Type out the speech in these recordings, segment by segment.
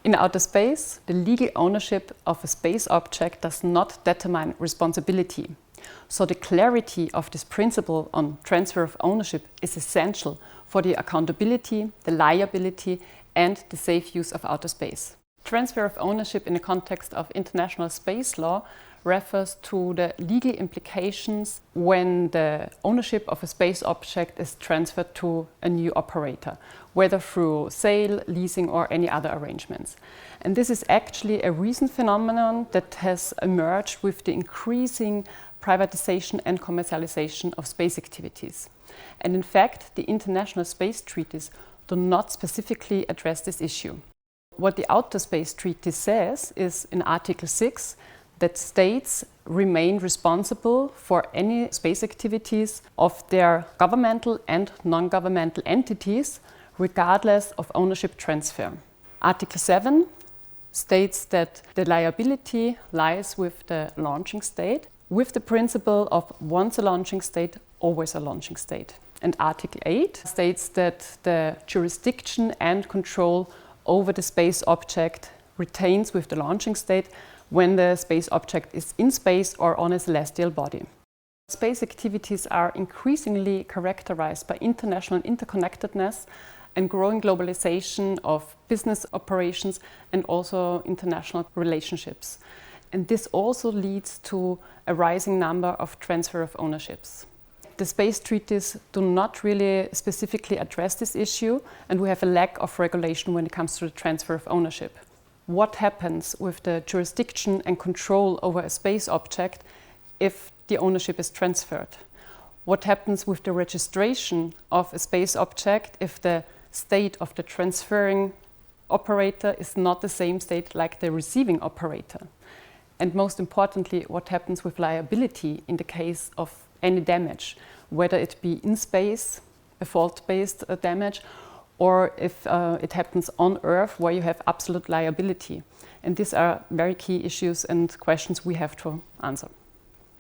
In outer space, the legal ownership of a space object does not determine responsibility. So the clarity of this principle on transfer of ownership is essential for the accountability, the liability, and the safe use of outer space. Transfer of ownership in the context of international space law refers to the legal implications when the ownership of a space object is transferred to a new operator, whether through sale, leasing, or any other arrangements. And this is actually a recent phenomenon that has emerged with the increasing privatization and commercialization of space activities. And in fact, the international space treaties do not specifically address this issue. What the Outer Space Treaty says is in Article 6 that states remain responsible for any space activities of their governmental and non-governmental entities, regardless of ownership transfer. Article 7 states that the liability lies with the launching state, with the principle of once a launching state, always a launching state. And Article 8 states that the jurisdiction and control over the space object retains with the launching state when the space object is in space or on a celestial body. Space activities are increasingly characterized by international interconnectedness and growing globalization of business operations and also international relationships. And this also leads to a rising number of transfer of ownerships. The space treaties do not really specifically address this issue, and we have a lack of regulation when it comes to the transfer of ownership. What happens with the jurisdiction and control over a space object if the ownership is transferred? What happens with the registration of a space object if the state of the transferring operator is not the same state like the receiving operator? And most importantly, what happens with liability in the case of any damage, whether it be in space, a fault-based damage, or if it happens on Earth where you have absolute liability. And these are very key issues and questions we have to answer.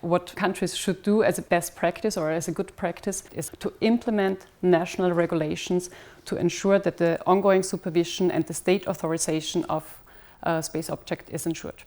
What countries should do as a best practice or as a good practice is to implement national regulations to ensure that the ongoing supervision and the state authorization of a space object is ensured.